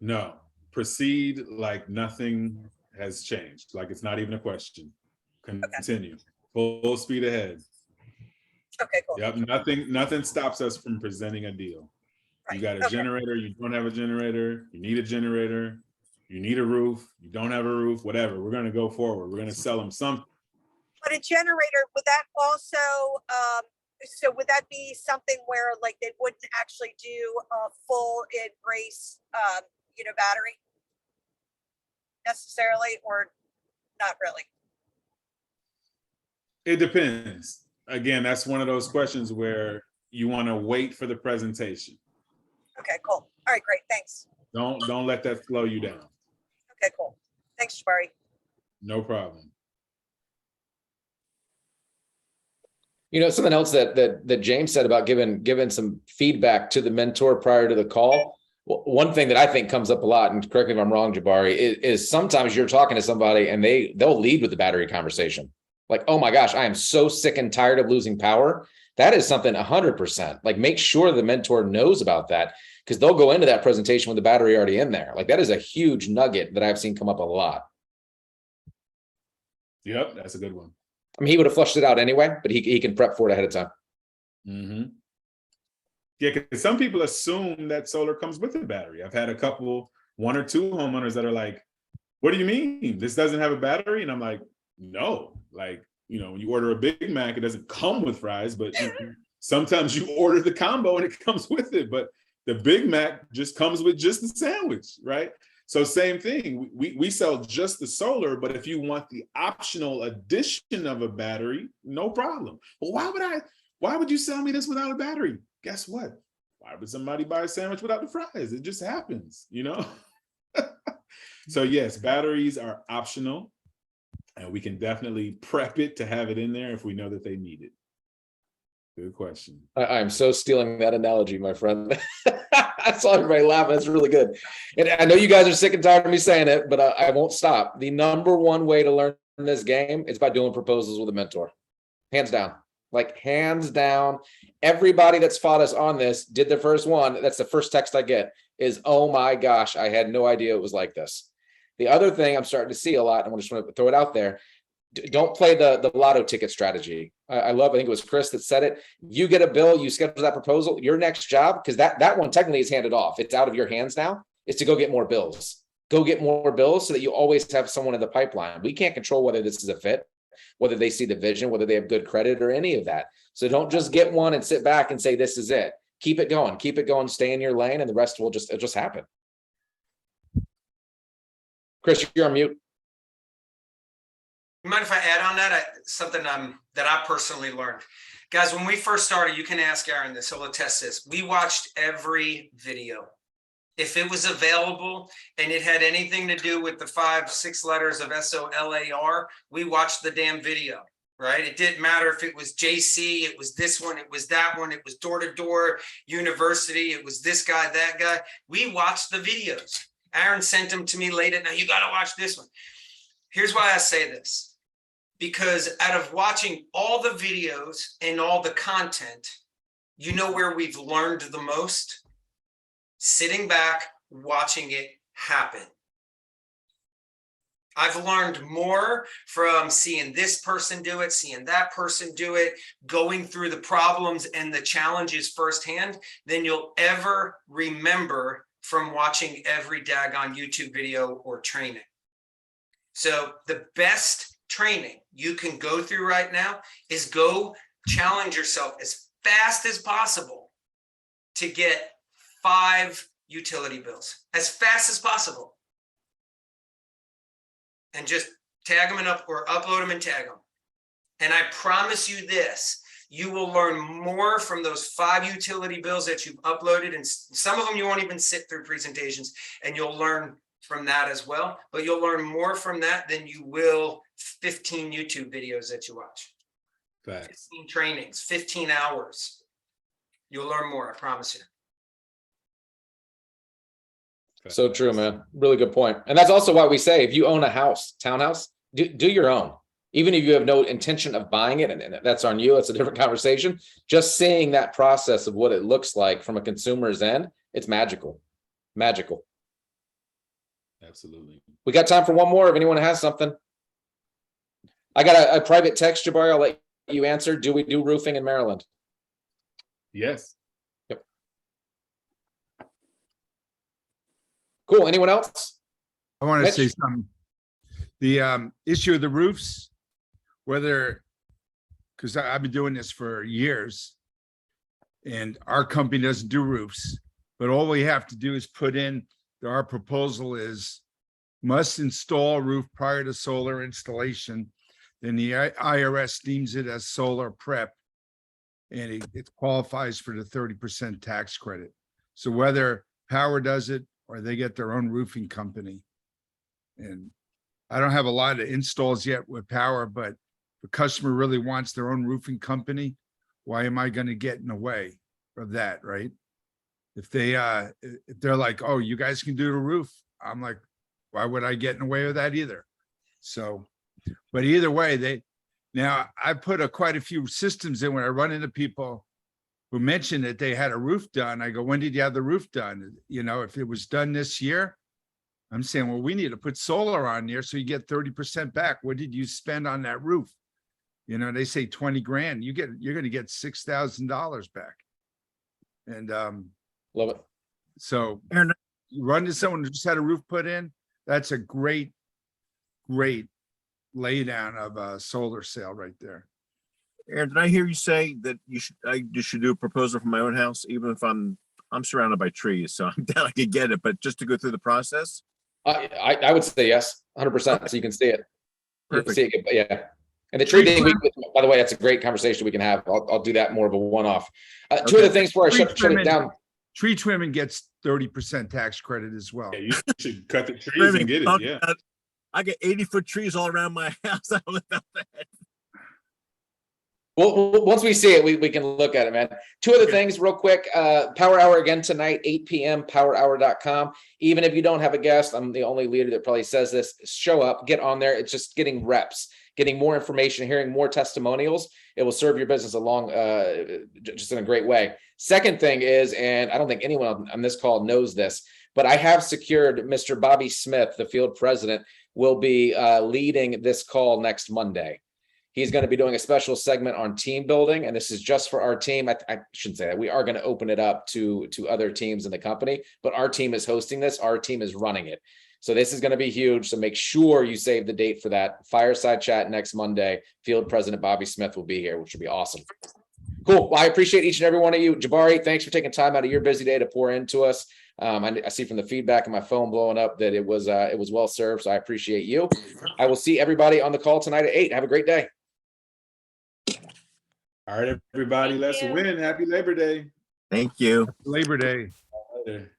No. Proceed like nothing has changed. Like, it's not even a question. Continue. Okay. Full speed ahead. Okay, cool. Yep. Nothing stops us from presenting a deal. Right. You got a generator, you don't have a generator, you need a generator, you need a roof, you don't have a roof, whatever. We're going to go forward. We're going to sell them something. But a generator, would that also, so would that be something where like they wouldn't actually do a full embrace, battery necessarily, or not really? It depends. Again, that's one of those questions where you want to wait for the presentation. Okay, cool. All right, great. Thanks. Don't let that slow you down. Okay, cool. Thanks, Jabari. No problem. You know, something else that James said about giving some feedback to the mentor prior to the call. One thing that I think comes up a lot, and correct me if I'm wrong, Jabari, is sometimes you're talking to somebody and they'll lead with the battery conversation. Like, oh my gosh, I am so sick and tired of losing power. That is something 100%. Like, make sure the mentor knows about that, because they'll go into that presentation with the battery already in there. Like, that is a huge nugget that I've seen come up a lot. Yep, that's a good one. I mean, he would have flushed it out anyway, but he can prep for it ahead of time. Mm-hmm. Yeah, because some people assume that solar comes with a battery. I've had a couple, 1 or 2 homeowners that are like, what do you mean? This doesn't have a battery? And I'm like, no. Like, when you order a Big Mac, it doesn't come with fries, but sometimes you order the combo and it comes with it. But the Big Mac just comes with just the sandwich, right? So same thing, we sell just the solar, but if you want the optional addition of a battery, no problem. Well, why would you sell me this without a battery? Guess what? Why would somebody buy a sandwich without the fries? It just happens, So yes, batteries are optional, and we can definitely prep it to have it in there if we know that they need it. Good question. I'm so stealing that analogy, my friend. I saw everybody laughing. That's really good. And I know you guys are sick and tired of me saying it, but I won't stop. The number one way to learn this game is by doing proposals with a mentor. Hands down. Like hands down, everybody that's fought us on this did the first one. That's the first text I get is, oh my gosh, I had no idea it was like this. The other thing I'm starting to see a lot, and I just want to throw it out there, don't play the lotto ticket strategy. I think it was Chris that said it. You get a bill, you schedule that proposal, your next job, because that one technically is handed off. It's out of your hands now, is to go get more bills. Go get more bills so that you always have someone in the pipeline. We can't control whether this is a fit, whether they see the vision, whether they have good credit or any of that. So don't just get one and sit back and say, this is it. Keep it going, stay in your lane, and the rest will just happen. Chris, you're on mute. You mind if I add on that? Something that I personally learned. Guys, when we first started, you can ask Aaron this, he'll attest this. We watched every video. If it was available and it had anything to do with the 5-6 letters of SOLAR, we watched the damn video, right? It didn't matter if it was JC, it was this one, it was that one, it was door-to-door university, it was this guy, that guy. We watched the videos. Aaron sent them to me late at night. You got to watch this one. Here's why I say this. Because out of watching all the videos and all the content, you know where we've learned the most? Sitting back, watching it happen. I've learned more from seeing this person do it, seeing that person do it, going through the problems and the challenges firsthand than you'll ever remember from watching every daggone YouTube video or training. So the best training you can go through right now is go challenge yourself as fast as possible to get 5 utility bills as fast as possible, and just tag them up or upload them and tag them. And I promise you this, you will learn more from those 5 utility bills that you've uploaded, and some of them you won't even sit through presentations, and you'll learn from that as well, but you'll learn more from that than you will 15 YouTube videos that you watch. Facts. 15 trainings, 15 hours. You'll learn more, I promise you. So true, man. Really good point. And that's also why we say, if you own a house, townhouse, do your own. Even if you have no intention of buying it, and that's on you, it's a different conversation. Just seeing that process of what it looks like from a consumer's end, it's magical. Magical. Absolutely. We got time for one more if anyone has something. I got a private text, Jabari. I'll let you answer. Do we do roofing in Maryland? Yes. Yep. Cool. Anyone else? I want to Mitch? say something. The issue of the roofs, whether, because I've been doing this for years, and our company doesn't do roofs, but all we have to do is put in, our proposal is must install roof prior to solar installation. Then the IRS deems it as solar prep, and it qualifies for the 30% tax credit. So whether Power does it or they get their own roofing company. And I don't have a lot of installs yet with Power, but the customer really wants their own roofing company. Why am I going to get in the way of that, right? If they're like, oh, you guys can do the roof, I'm like, why would I get in the way of that either? So, but either way, now I put quite a few systems in when I run into people who mentioned that they had a roof done. I go, when did you have the roof done? You know, if it was done this year, I'm saying, well, we need to put solar on there so you get 30% back. What did you spend on that roof? You know, they say 20 grand, you're going to get $6,000 back. And, Love it. so Aaron, you run to someone who just had a roof put in, that's a great lay down of a solar sale right there. Aaron, did I hear you say that I should do a proposal for my own house, even if I'm surrounded by trees, so I'm down, I could get it, but just to go through the process? I would say yes, 100%. So you can see it. You can Perfect. see it, yeah. And the tree thing, by the way, that's a great conversation we can have. I'll do that more of a one-off. Two other things before I shut it down. Tree trimming gets 30% tax credit as well. Yeah, you should cut the trees and get it. Yeah. I get 80-foot trees all around my house. I live out there. Well, once we see it, we can look at it, man. Two other things real quick. Power Hour again tonight, 8 p.m., powerhour.com. Even if you don't have a guest, I'm the only leader that probably says this. Show up, get on there. It's just getting reps, getting more information, hearing more testimonials. It will serve your business along just in a great way. Second thing is, and I don't think anyone on this call knows this, but I have secured Mr. Bobby Smith, the field president, will be leading this call next Monday. He's going to be doing a special segment on team building, and this is just for our team. I shouldn't say that. We are going to open it up to other teams in the company, but our team is hosting this. Our team is running it. So this is going to be huge. So make sure you save the date for that fireside chat next Monday. Field President Bobby Smith will be here, which will be awesome. Cool. Well, I appreciate each and every one of you. Jabari, thanks for taking time out of your busy day to pour into us. I see from the feedback on my phone blowing up that it was well served. So I appreciate you. I will see everybody on the call tonight at 8. Have a great day. All right, everybody, let's win. Happy Labor Day. Thank you. Labor Day. Later.